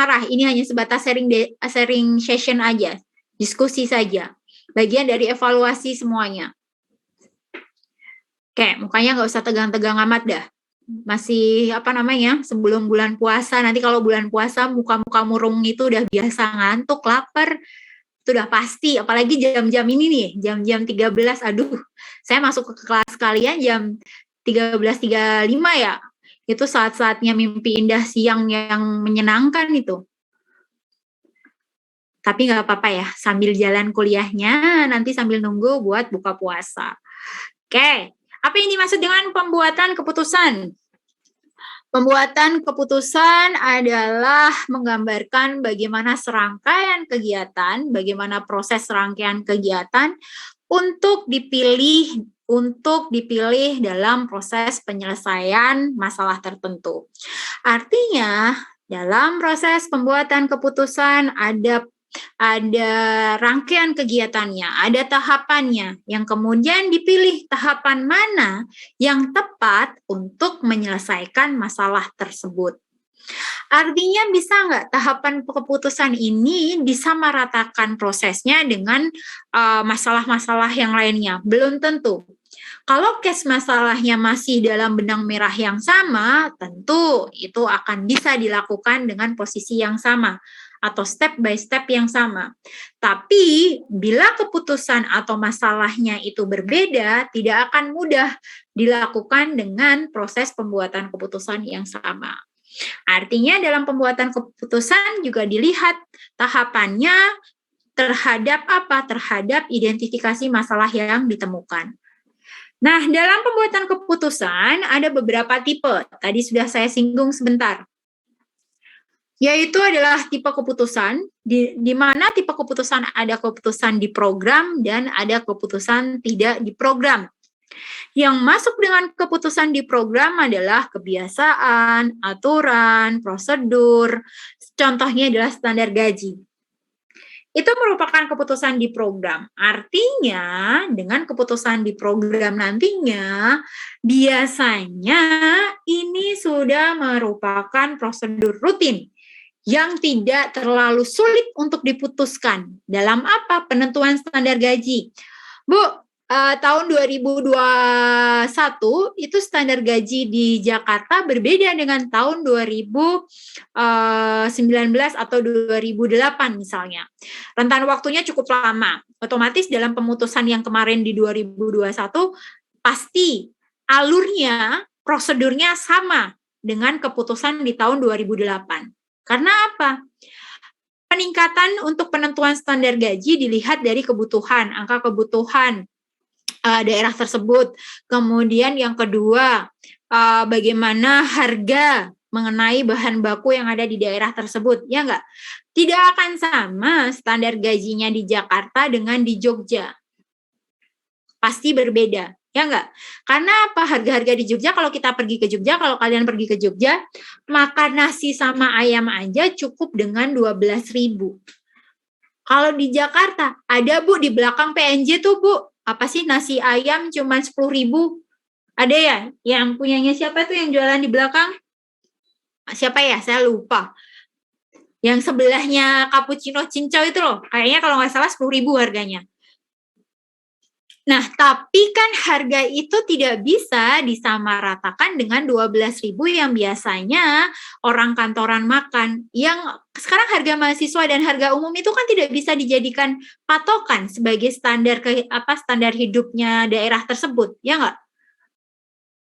marah. Ini hanya sebatas sharing session aja, diskusi saja. Bagian dari evaluasi semuanya. Oke, mukanya nggak usah tegang-tegang amat dah. Masih sebelum bulan puasa. Nanti kalau bulan puasa muka-muka murung itu udah biasa ngantuk, lapar. Itu udah pasti, apalagi jam-jam ini nih, jam-jam 13, aduh, saya masuk ke kelas kalian jam 13.35 ya. Itu saat-saatnya mimpi indah siang yang menyenangkan itu. Tapi nggak apa-apa ya, sambil jalan kuliahnya, nanti sambil nunggu buat buka puasa. Oke, apa yang dimaksud dengan pembuatan keputusan? Pembuatan keputusan adalah menggambarkan bagaimana serangkaian kegiatan, bagaimana proses serangkaian kegiatan untuk dipilih dalam proses penyelesaian masalah tertentu. Artinya, dalam proses pembuatan keputusan ada rangkaian kegiatannya, ada tahapannya, yang kemudian dipilih tahapan mana yang tepat untuk menyelesaikan masalah tersebut. Artinya bisa nggak tahapan keputusan ini disamaratakan prosesnya dengan masalah-masalah yang lainnya? Belum tentu. Kalau case masalahnya masih dalam benang merah yang sama, tentu itu akan bisa dilakukan dengan posisi yang sama atau step by step yang sama. Tapi bila keputusan atau masalahnya itu berbeda, tidak akan mudah dilakukan dengan proses pembuatan keputusan yang sama. Artinya dalam pembuatan keputusan juga dilihat tahapannya terhadap apa? Terhadap identifikasi masalah yang ditemukan. Nah, dalam pembuatan keputusan ada beberapa tipe. Tadi sudah saya singgung sebentar. Yaitu adalah tipe keputusan, di mana tipe keputusan ada keputusan diprogram dan ada keputusan tidak diprogram. Yang masuk dengan keputusan diprogram adalah kebiasaan, aturan, prosedur, contohnya adalah standar gaji. Itu merupakan keputusan diprogram. Artinya, dengan keputusan diprogram nantinya, biasanya ini sudah merupakan prosedur rutin yang tidak terlalu sulit untuk diputuskan. Dalam apa? Penentuan standar gaji. Bu, tahun 2021 itu standar gaji di Jakarta berbeda dengan tahun 2019 atau 2008 misalnya. Rentan waktunya cukup lama. Otomatis dalam pemutusan yang kemarin di 2021 pasti alurnya, prosedurnya sama dengan keputusan di tahun 2008. Karena apa? Peningkatan untuk penentuan standar gaji dilihat dari kebutuhan, angka kebutuhan daerah tersebut. Kemudian yang kedua, bagaimana harga mengenai bahan baku yang ada di daerah tersebut, ya enggak? Tidak akan sama standar gajinya di Jakarta dengan di Jogja. Pasti berbeda. Ya enggak? Karena apa? Harga-harga di Jogja, kalau kita pergi ke Jogja, kalau kalian pergi ke Jogja, makan nasi sama ayam aja cukup dengan 12.000. Kalau di Jakarta, ada Bu di belakang PNJ tuh Bu, apa sih nasi ayam cuma 10.000? Ada ya? Yang punyanya siapa tuh yang jualan di belakang? Siapa ya? Saya lupa. Yang sebelahnya cappuccino cincau itu loh, kayaknya kalau nggak salah 10.000 harganya. Nah, tapi kan harga itu tidak bisa disamaratakan dengan 12.000 yang biasanya orang kantoran makan. Yang sekarang harga mahasiswa dan harga umum itu kan tidak bisa dijadikan patokan sebagai standar standar hidupnya daerah tersebut, ya nggak?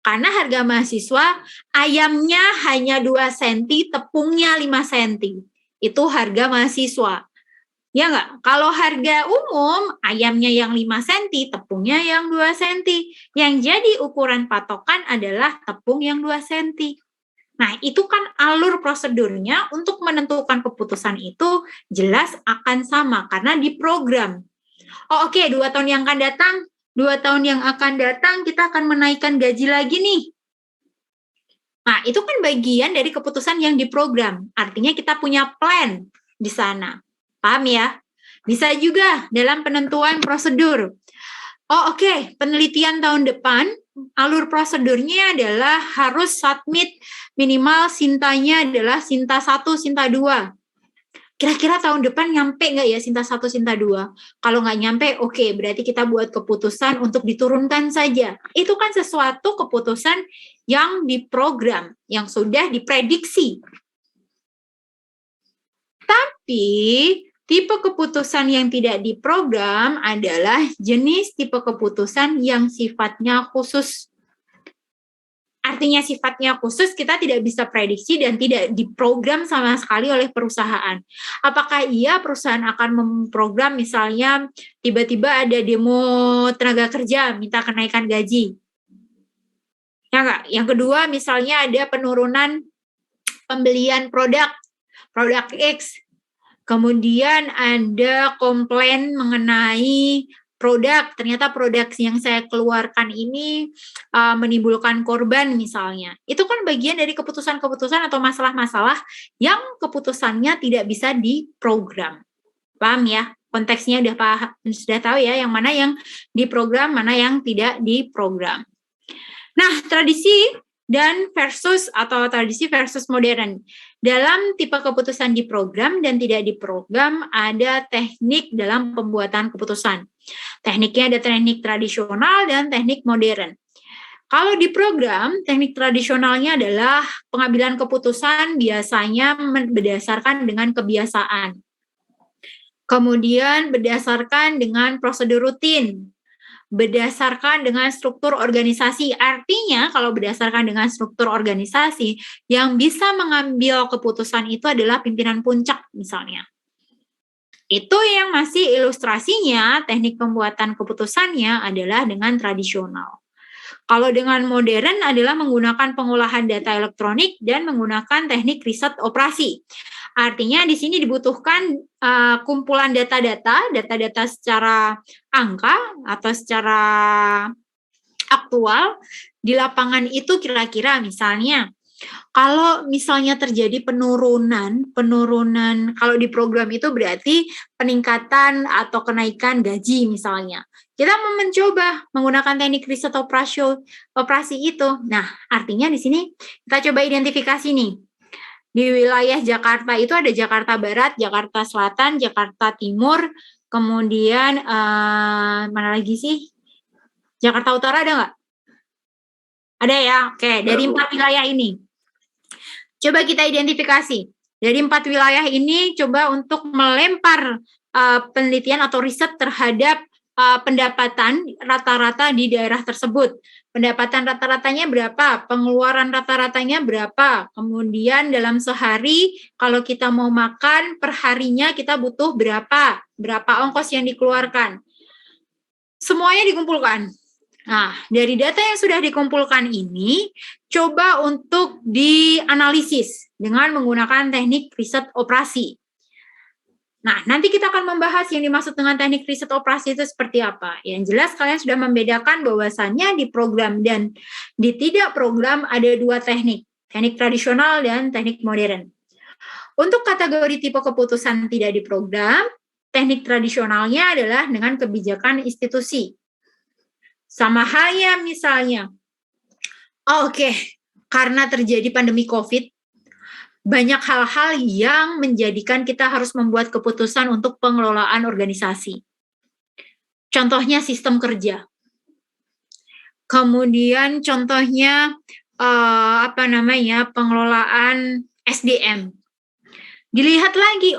Karena harga mahasiswa ayamnya hanya 2 cm, tepungnya 5 cm. Itu harga mahasiswa. Ya nggak? Kalau harga umum, ayamnya yang 5 cm, tepungnya yang 2 cm. Yang jadi ukuran patokan adalah tepung yang 2 cm. Nah, itu kan alur prosedurnya untuk menentukan keputusan itu jelas akan sama, karena diprogram. Oh oke, 2 tahun yang akan datang, 2 tahun yang akan datang kita akan menaikkan gaji lagi nih. Nah, itu kan bagian dari keputusan yang diprogram. Artinya kita punya plan di sana. Paham ya? Bisa juga dalam penentuan prosedur. Oh oke, penelitian tahun depan, alur prosedurnya adalah harus submit minimal sintanya adalah sinta 1, sinta 2. kira-kira tahun depan nyampe nggak ya Sinta 1, Sinta 2? Kalau nggak nyampe, oke, berarti kita buat keputusan untuk diturunkan saja. Itu kan sesuatu keputusan yang diprogram, yang sudah diprediksi. Tapi tipe keputusan yang tidak diprogram adalah jenis tipe keputusan yang sifatnya khusus. Artinya sifatnya khusus, kita tidak bisa prediksi dan tidak diprogram sama sekali oleh perusahaan. Apakah iya perusahaan akan memprogram misalnya tiba-tiba ada demo tenaga kerja minta kenaikan gaji? Ya enggak? Yang kedua misalnya ada penurunan pembelian produk X. Kemudian ada komplain mengenai produk, ternyata produk yang saya keluarkan ini menimbulkan korban misalnya. Itu kan bagian dari keputusan-keputusan atau masalah-masalah yang keputusannya tidak bisa diprogram. Paham ya? Konteksnya sudah tahu ya, yang mana yang diprogram, mana yang tidak diprogram. Nah, tradisi versus modern. Dalam tipe keputusan diprogram dan tidak diprogram, ada teknik dalam pembuatan keputusan. Tekniknya ada teknik tradisional dan teknik modern. Kalau diprogram, teknik tradisionalnya adalah pengambilan keputusan biasanya berdasarkan dengan kebiasaan. Kemudian berdasarkan dengan prosedur rutin. Berdasarkan dengan struktur organisasi. Artinya kalau berdasarkan dengan struktur organisasi, yang bisa mengambil keputusan itu adalah pimpinan puncak misalnya. Itu yang masih ilustrasinya, teknik pembuatan keputusannya adalah dengan tradisional. Kalau dengan modern adalah menggunakan pengolahan data elektronik dan menggunakan teknik riset operasi. Artinya di sini dibutuhkan kumpulan data-data secara angka atau secara aktual di lapangan itu kira-kira misalnya kalau misalnya terjadi penurunan kalau di program itu berarti peningkatan atau kenaikan gaji misalnya. Kita mau mencoba menggunakan teknik riset operasi itu. Nah, artinya di sini kita coba identifikasi nih. Di wilayah Jakarta itu ada Jakarta Barat, Jakarta Selatan, Jakarta Timur, kemudian mana lagi sih? Jakarta Utara ada nggak? Ada ya? Oke, dari 4 wilayah ini. Coba kita identifikasi. Dari 4 wilayah ini coba untuk melempar penelitian atau riset terhadap pendapatan rata-rata di daerah tersebut. Pendapatan rata-ratanya berapa? Pengeluaran rata-ratanya berapa? Kemudian dalam sehari kalau kita mau makan per harinya kita butuh berapa? Berapa ongkos yang dikeluarkan? Semuanya dikumpulkan. Nah, dari data yang sudah dikumpulkan ini, coba untuk dianalisis dengan menggunakan teknik riset operasi. Nah, nanti kita akan membahas yang dimaksud dengan teknik riset operasi itu seperti apa. Yang jelas kalian sudah membedakan bahwasannya di program dan di tidak program ada 2 teknik. Teknik tradisional dan teknik modern. Untuk kategori tipe keputusan tidak diprogram, teknik tradisionalnya adalah dengan kebijakan institusi. Sama halnya misalnya, karena terjadi pandemi COVID, banyak hal-hal yang menjadikan kita harus membuat keputusan untuk pengelolaan organisasi. Contohnya sistem kerja. Kemudian contohnya pengelolaan SDM. Dilihat lagi,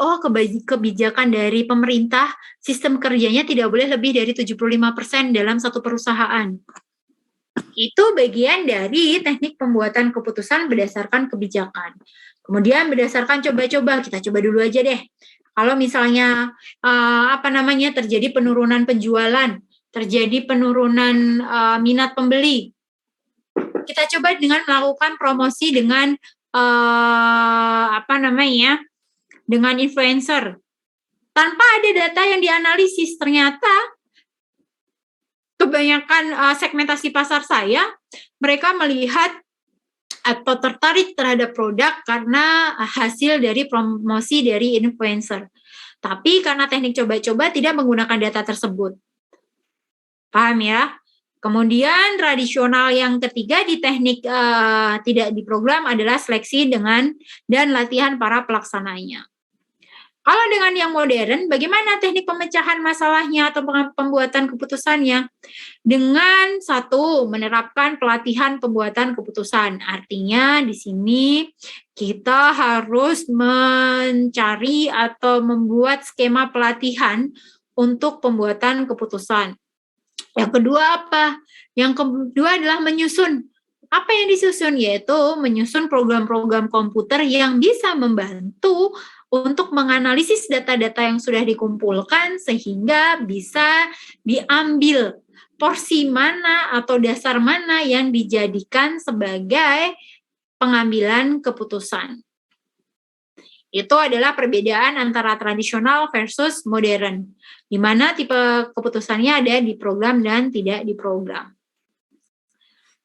kebijakan dari pemerintah, sistem kerjanya tidak boleh lebih dari 75% dalam satu perusahaan. Itu bagian dari teknik pembuatan keputusan berdasarkan kebijakan. Kemudian berdasarkan coba-coba, kita coba dulu aja deh. Kalau misalnya terjadi penurunan penjualan, terjadi penurunan minat pembeli, kita coba dengan melakukan promosi dengan dengan influencer. Tanpa ada data yang dianalisis, ternyata kebanyakan segmentasi pasar saya, mereka melihat atau tertarik terhadap produk karena hasil dari promosi dari influencer. Tapi karena teknik coba-coba tidak menggunakan data tersebut. Paham ya? Kemudian tradisional yang ketiga di teknik tidak diprogram adalah seleksi dan latihan para pelaksananya. Kalau dengan yang modern, bagaimana teknik pemecahan masalahnya atau pembuatan keputusannya? Dengan satu, menerapkan pelatihan pembuatan keputusan. Artinya di sini kita harus mencari atau membuat skema pelatihan untuk pembuatan keputusan. Yang kedua apa? Yang kedua adalah menyusun. Apa yang disusun? Yaitu menyusun program-program komputer yang bisa membantu untuk menganalisis data-data yang sudah dikumpulkan sehingga bisa diambil porsi mana atau dasar mana yang dijadikan sebagai pengambilan keputusan. Itu adalah perbedaan antara tradisional versus modern, di mana tipe keputusannya ada di program dan tidak di program.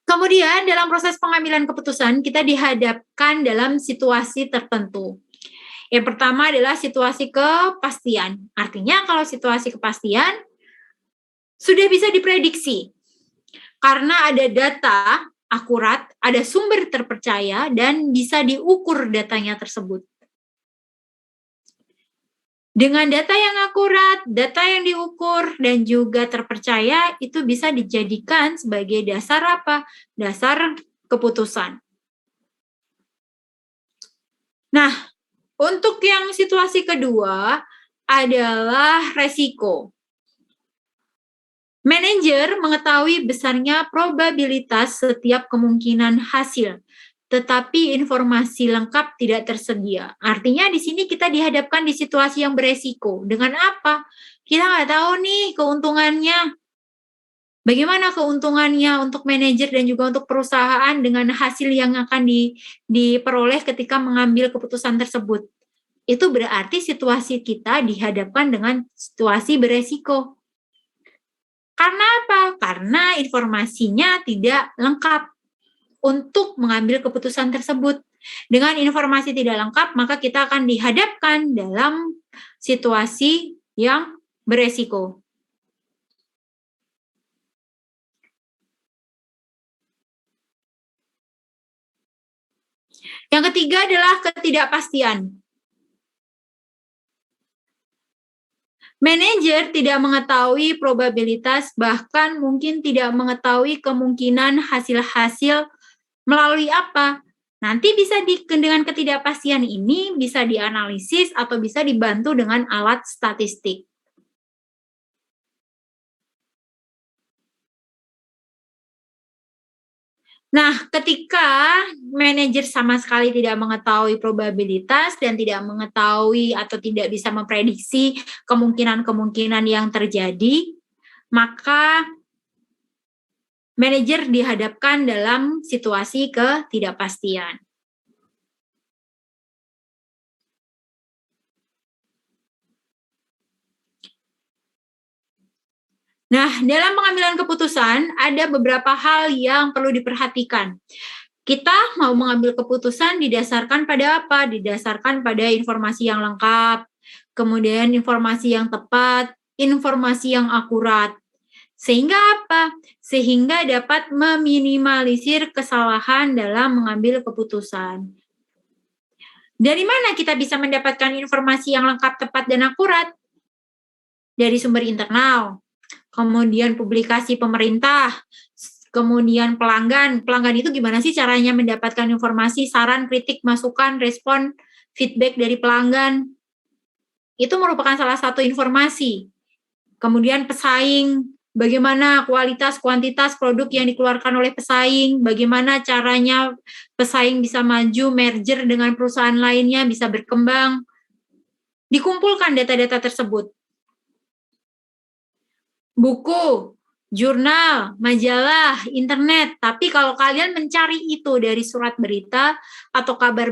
Kemudian dalam proses pengambilan keputusan, kita dihadapkan dalam situasi tertentu. Yang pertama adalah situasi kepastian. Artinya kalau situasi kepastian, sudah bisa diprediksi. Karena ada data akurat, ada sumber terpercaya, dan bisa diukur datanya tersebut. Dengan data yang akurat, data yang diukur, dan juga terpercaya, itu bisa dijadikan sebagai dasar apa? Dasar keputusan. Nah, untuk yang situasi kedua adalah resiko. Manajer mengetahui besarnya probabilitas setiap kemungkinan hasil, tetapi informasi lengkap tidak tersedia. Artinya di sini kita dihadapkan di situasi yang beresiko. Dengan apa? Kita nggak tahu nih keuntungannya. Bagaimana keuntungannya untuk manajer dan juga untuk perusahaan dengan hasil yang akan diperoleh ketika mengambil keputusan tersebut. Itu berarti situasi kita dihadapkan dengan situasi beresiko. Karena apa? Karena informasinya tidak lengkap untuk mengambil keputusan tersebut. Dengan informasi tidak lengkap, maka kita akan dihadapkan dalam situasi yang beresiko. Yang ketiga adalah ketidakpastian. Manajer tidak mengetahui probabilitas, bahkan mungkin tidak mengetahui kemungkinan hasil-hasil melalui apa. Nanti bisa dengan ketidakpastian ini bisa dianalisis atau bisa dibantu dengan alat statistik. Nah, ketika manajer sama sekali tidak mengetahui probabilitas dan tidak mengetahui atau tidak bisa memprediksi kemungkinan-kemungkinan yang terjadi, maka manajer dihadapkan dalam situasi ketidakpastian. Nah, dalam pengambilan keputusan ada beberapa hal yang perlu diperhatikan. Kita mau mengambil keputusan didasarkan pada apa? Didasarkan pada informasi yang lengkap, kemudian informasi yang tepat, informasi yang akurat. Sehingga apa? Sehingga dapat meminimalisir kesalahan dalam mengambil keputusan. Dari mana kita bisa mendapatkan informasi yang lengkap, tepat, dan akurat? Dari sumber internal, kemudian publikasi pemerintah, kemudian pelanggan. Pelanggan itu gimana sih caranya mendapatkan informasi, saran, kritik, masukan, respon, feedback dari pelanggan. Itu merupakan salah satu informasi. Kemudian pesaing, bagaimana kualitas, kuantitas produk yang dikeluarkan oleh pesaing, bagaimana caranya pesaing bisa maju, merger dengan perusahaan lainnya, bisa berkembang. Dikumpulkan data-data tersebut. Buku, jurnal, majalah, internet. Tapi kalau kalian mencari itu dari surat berita atau kabar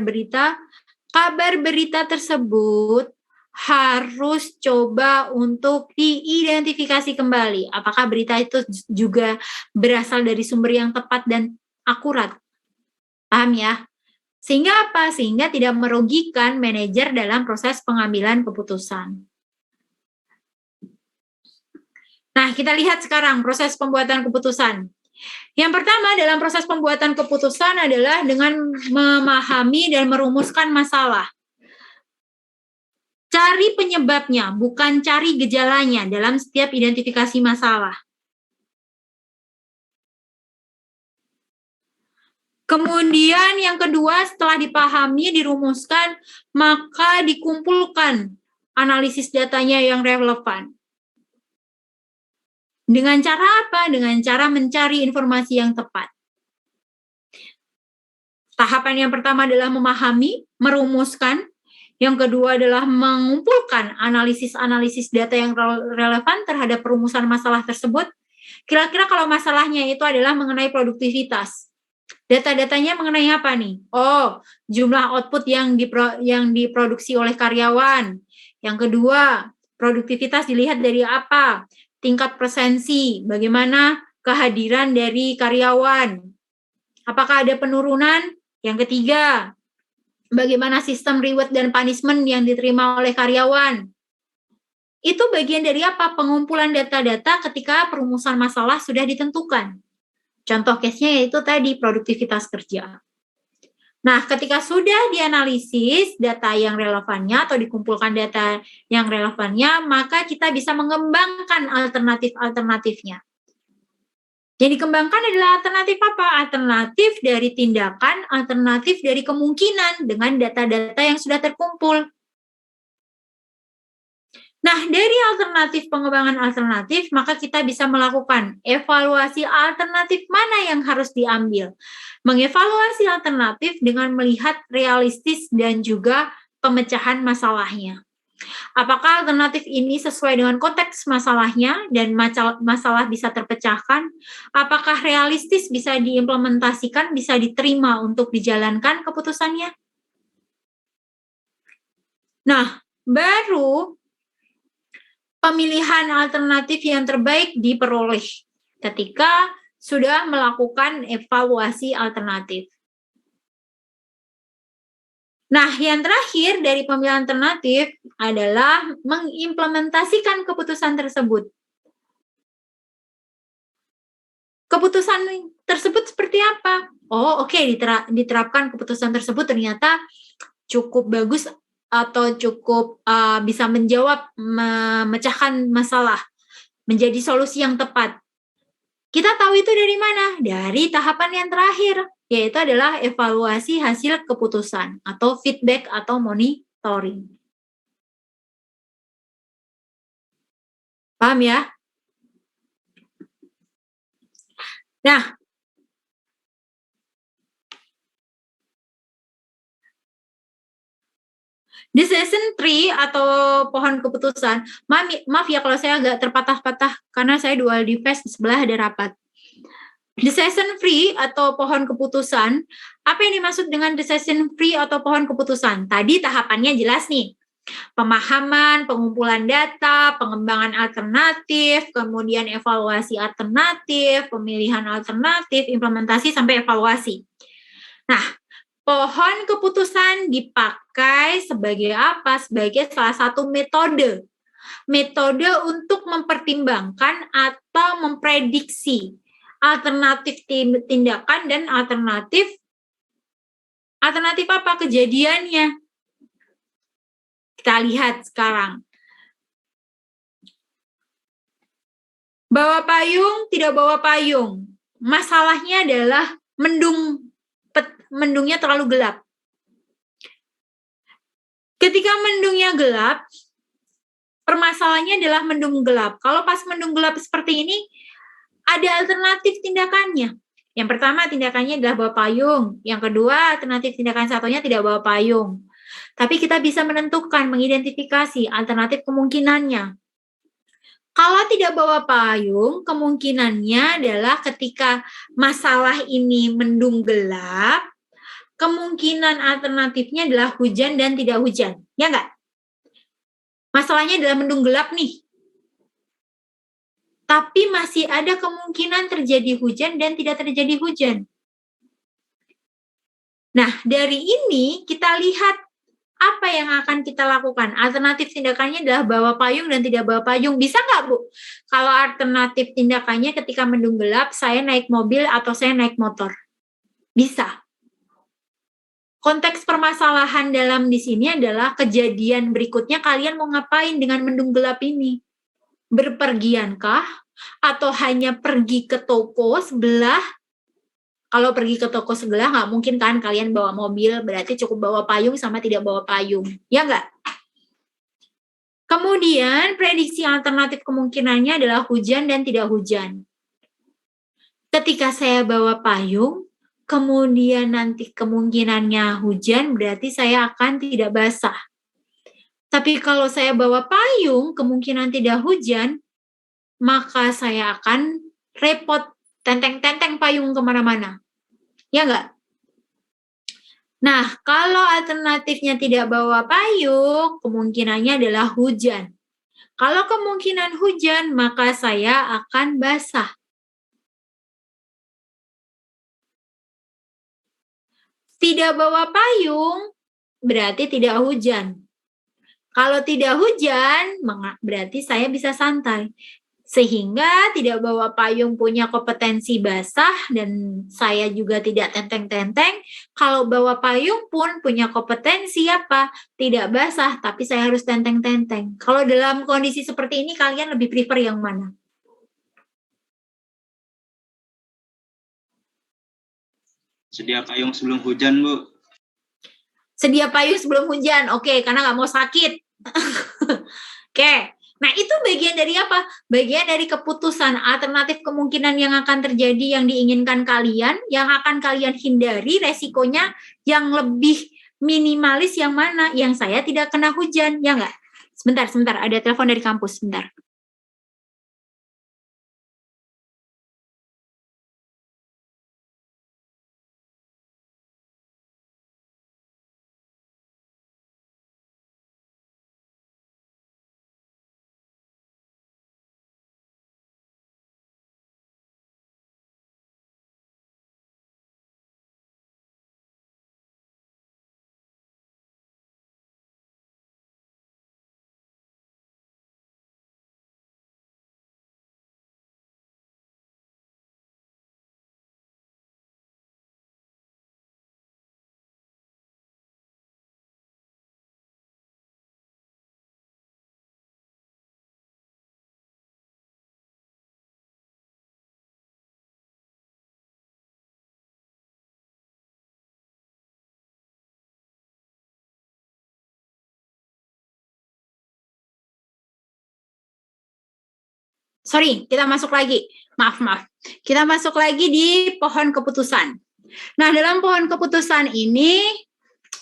berita tersebut harus coba untuk diidentifikasi kembali. Apakah berita itu juga berasal dari sumber yang tepat dan akurat? Paham ya? Sehingga apa? Sehingga tidak merugikan manajer dalam proses pengambilan keputusan. Nah, kita lihat sekarang proses pembuatan keputusan. Yang pertama dalam proses pembuatan keputusan adalah dengan memahami dan merumuskan masalah. Cara Cari penyebabnya, bukan cari gejalanya dalam setiap identifikasi masalah. Kemudian yang kedua, setelah dipahami, dirumuskan, maka dikumpulkan analisis datanya yang relevan. Dengan cara apa? Dengan cara mencari informasi yang tepat. Tahapan yang pertama adalah memahami, merumuskan. Yang kedua adalah mengumpulkan analisis-analisis data yang relevan terhadap perumusan masalah tersebut. Kira-kira kalau masalahnya itu adalah mengenai produktivitas. Data-datanya mengenai apa nih? Oh, jumlah output yang diproduksi oleh karyawan. Yang kedua, produktivitas dilihat dari apa? Tingkat presensi, bagaimana kehadiran dari karyawan. Apakah ada penurunan? Yang ketiga, bagaimana sistem reward dan punishment yang diterima oleh karyawan. Itu bagian dari apa? Pengumpulan data-data ketika perumusan masalah sudah ditentukan. Contoh case-nya yaitu tadi produktivitas kerja. Nah, ketika sudah dianalisis data yang relevannya atau dikumpulkan data yang relevannya, maka kita bisa mengembangkan alternatif-alternatifnya. Yang dikembangkan adalah alternatif apa? Alternatif dari tindakan, alternatif dari kemungkinan dengan data-data yang sudah terkumpul. Nah, dari alternatif pengembangan alternatif, maka kita bisa melakukan evaluasi alternatif mana yang harus diambil. Mengevaluasi alternatif dengan melihat realistis dan juga pemecahan masalahnya. Apakah alternatif ini sesuai dengan konteks masalahnya dan masalah bisa terpecahkan? Apakah realistis bisa diimplementasikan, bisa diterima untuk dijalankan keputusannya? Nah, baru pemilihan alternatif yang terbaik diperoleh ketika sudah melakukan evaluasi alternatif. Nah, yang terakhir dari pemilihan alternatif adalah mengimplementasikan keputusan tersebut. Keputusan tersebut seperti apa? Oh, oke, diterapkan keputusan tersebut ternyata cukup bagus atau cukup bisa menjawab, memecahkan masalah, menjadi solusi yang tepat. Kita tahu itu dari mana? Dari tahapan yang terakhir, yaitu adalah evaluasi hasil keputusan atau feedback atau monitoring. Paham ya? Nah, decision tree atau pohon keputusan, maaf ya kalau saya agak terpatah-patah karena saya dual device, di sebelah ada rapat. Decision tree atau pohon keputusan, apa yang dimaksud dengan decision tree atau pohon keputusan? Tadi tahapannya jelas nih. Pemahaman, pengumpulan data, pengembangan alternatif, kemudian evaluasi alternatif, pemilihan alternatif, implementasi sampai evaluasi. Nah, pohon keputusan dipakai sebagai apa? Sebagai salah satu metode. Metode untuk mempertimbangkan atau memprediksi alternatif tindakan dan alternatif apa kejadiannya. Kita lihat sekarang. Bawa payung, tidak bawa payung. Masalahnya adalah mendungnya terlalu gelap. Ketika mendungnya gelap, permasalahannya adalah mendung gelap. Kalau pas mendung gelap seperti ini, ada alternatif tindakannya. Yang pertama tindakannya adalah bawa payung. Yang kedua, alternatif tindakan satunya tidak bawa payung. Tapi kita bisa menentukan, mengidentifikasi alternatif kemungkinannya. Kalau tidak bawa payung, kemungkinannya adalah ketika masalah ini mendung gelap, kemungkinan alternatifnya adalah hujan dan tidak hujan. Ya enggak? Masalahnya adalah mendung gelap nih. Tapi masih ada kemungkinan terjadi hujan dan tidak terjadi hujan. Nah, dari ini kita lihat apa yang akan kita lakukan. Alternatif tindakannya adalah bawa payung dan tidak bawa payung. Bisa nggak, Bu? Kalau alternatif tindakannya ketika mendung gelap, saya naik mobil atau saya naik motor? Bisa. Konteks permasalahan dalam di sini adalah kejadian berikutnya kalian mau ngapain dengan mendung gelap ini? Berpergiankah? Atau hanya pergi ke toko sebelah? Kalau pergi ke toko sebelah nggak mungkin kan kalian bawa mobil, berarti cukup bawa payung sama tidak bawa payung. Ya nggak? Kemudian prediksi alternatif kemungkinannya adalah hujan dan tidak hujan. Ketika saya bawa payung, kemudian nanti kemungkinannya hujan, berarti saya akan tidak basah. Tapi kalau saya bawa payung, kemungkinan tidak hujan, maka saya akan repot tenteng-tenteng payung kemana-mana. Ya nggak? Nah, kalau alternatifnya tidak bawa payung, kemungkinannya adalah hujan. Kalau kemungkinan hujan, maka saya akan basah. Tidak bawa payung, berarti tidak hujan. Kalau tidak hujan, berarti saya bisa santai. Sehingga tidak bawa payung punya kompetensi basah dan saya juga tidak tenteng-tenteng. Kalau bawa payung pun punya kompetensi apa? Tidak basah, tapi saya harus tenteng-tenteng. Kalau dalam kondisi seperti ini kalian lebih prefer yang mana? Sedia payung sebelum hujan, Bu. Sedia payung sebelum hujan, oke, karena nggak mau sakit. Oke, nah itu bagian dari apa? Bagian dari keputusan alternatif kemungkinan yang akan terjadi yang diinginkan kalian, yang akan kalian hindari resikonya yang lebih minimalis yang mana? Yang saya tidak kena hujan, ya nggak? Sebentar, ada telepon dari kampus, sebentar. Sorry, kita masuk lagi. Maaf. Kita masuk lagi di pohon keputusan. Nah, dalam pohon keputusan ini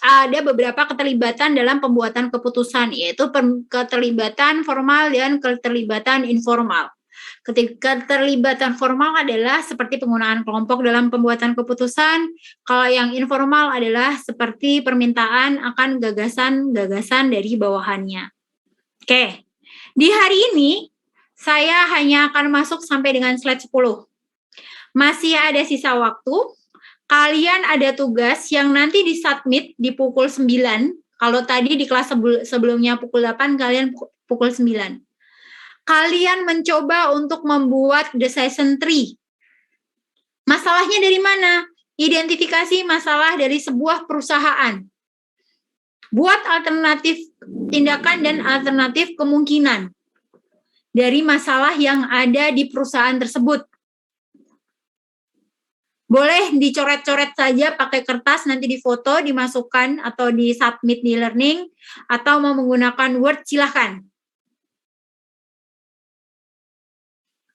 ada beberapa keterlibatan dalam pembuatan keputusan, yaitu keterlibatan formal dan keterlibatan informal. Keterlibatan formal adalah seperti penggunaan kelompok dalam pembuatan keputusan. Kalau yang informal adalah seperti permintaan akan gagasan-gagasan dari bawahannya. Oke, di hari ini saya hanya akan masuk sampai dengan slide 10. Masih ada sisa waktu. Kalian ada tugas yang nanti disubmit di pukul 9. Kalau tadi di kelas sebelumnya pukul 8, kalian pukul 9. Kalian mencoba untuk membuat decision tree. Masalahnya dari mana? Identifikasi masalah dari sebuah perusahaan. Buat alternatif tindakan dan alternatif kemungkinan dari masalah yang ada di perusahaan tersebut. Boleh dicoret-coret saja pakai kertas, nanti difoto, dimasukkan, atau di-submit di learning, atau mau menggunakan Word, silahkan.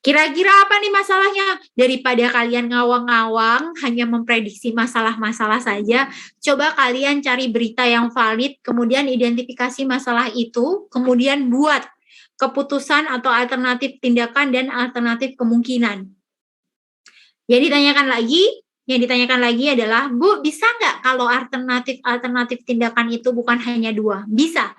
Kira-kira apa nih masalahnya? Daripada kalian ngawang-ngawang, hanya memprediksi masalah-masalah saja, coba kalian cari berita yang valid, kemudian identifikasi masalah itu, kemudian buat keputusan atau alternatif tindakan dan alternatif kemungkinan. Yang ditanyakan lagi adalah, Bu, bisa nggak kalau alternatif tindakan itu bukan hanya 2? Bisa.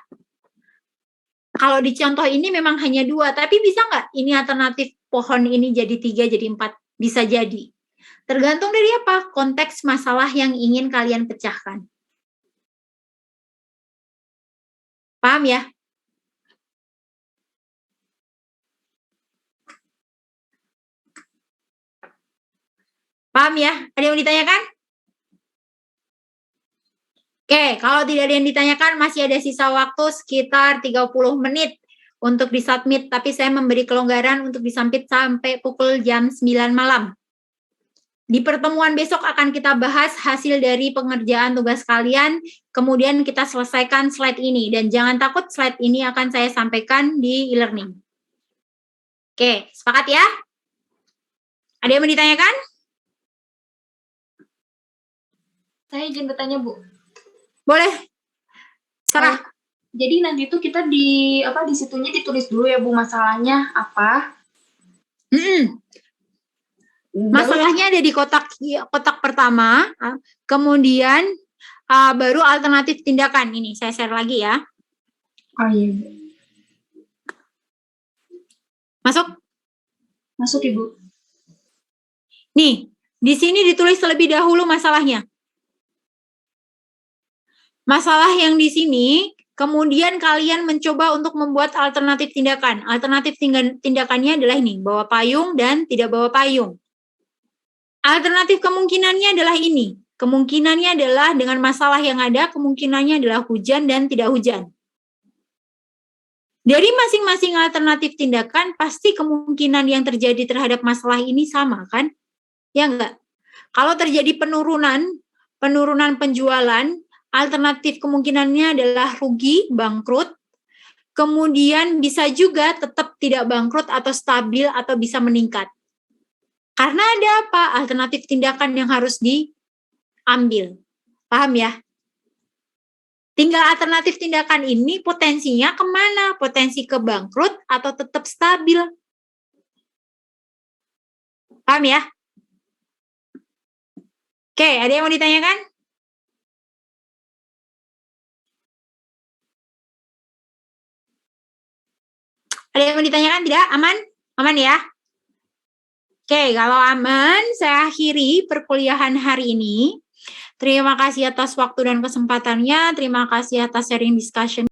Kalau di contoh ini memang hanya 2, tapi bisa nggak ini alternatif pohon ini jadi 3, jadi 4? Bisa jadi. Tergantung dari apa? Konteks masalah yang ingin kalian pecahkan. Paham ya? Paham ya? Ada yang ditanyakan? Oke, kalau tidak ada yang ditanyakan, masih ada sisa waktu sekitar 30 menit untuk disubmit, tapi saya memberi kelonggaran untuk disubmit sampai pukul jam 9 malam. Di pertemuan besok akan kita bahas hasil dari pengerjaan tugas kalian, kemudian kita selesaikan slide ini, dan jangan takut slide ini akan saya sampaikan di e-learning. Oke, sepakat ya? Ada yang mau ditanyakan? Saya izin bertanya, Bu. Boleh. Serah. Jadi nanti itu kita di situnya ditulis dulu ya, Bu, masalahnya apa? Masalahnya ada di kotak pertama, kemudian baru alternatif tindakan. Ini saya share lagi ya. Oh iya. Masuk? Masuk, Ibu. Nih, di sini ditulis terlebih dahulu masalahnya. Masalah yang di sini, kemudian kalian mencoba untuk membuat alternatif tindakan. Alternatif tindakannya adalah ini, bawa payung dan tidak bawa payung. Alternatif kemungkinannya adalah ini. Kemungkinannya adalah dengan masalah yang ada, kemungkinannya adalah hujan dan tidak hujan. Dari masing-masing alternatif tindakan, pasti kemungkinan yang terjadi terhadap masalah ini sama, kan? Ya enggak? Kalau terjadi penurunan penjualan, alternatif kemungkinannya adalah rugi, bangkrut, kemudian bisa juga tetap tidak bangkrut atau stabil atau bisa meningkat. Karena ada apa? Alternatif tindakan yang harus diambil. Paham ya? Tinggal alternatif tindakan ini potensinya kemana? Potensi ke bangkrut atau tetap stabil? Paham ya? Oke, ada yang mau ditanyakan? Ada yang mau ditanyakan? Tidak? Aman? Aman ya? Oke, kalau aman, saya akhiri perkuliahan hari ini. Terima kasih atas waktu dan kesempatannya. Terima kasih atas sharing discussion.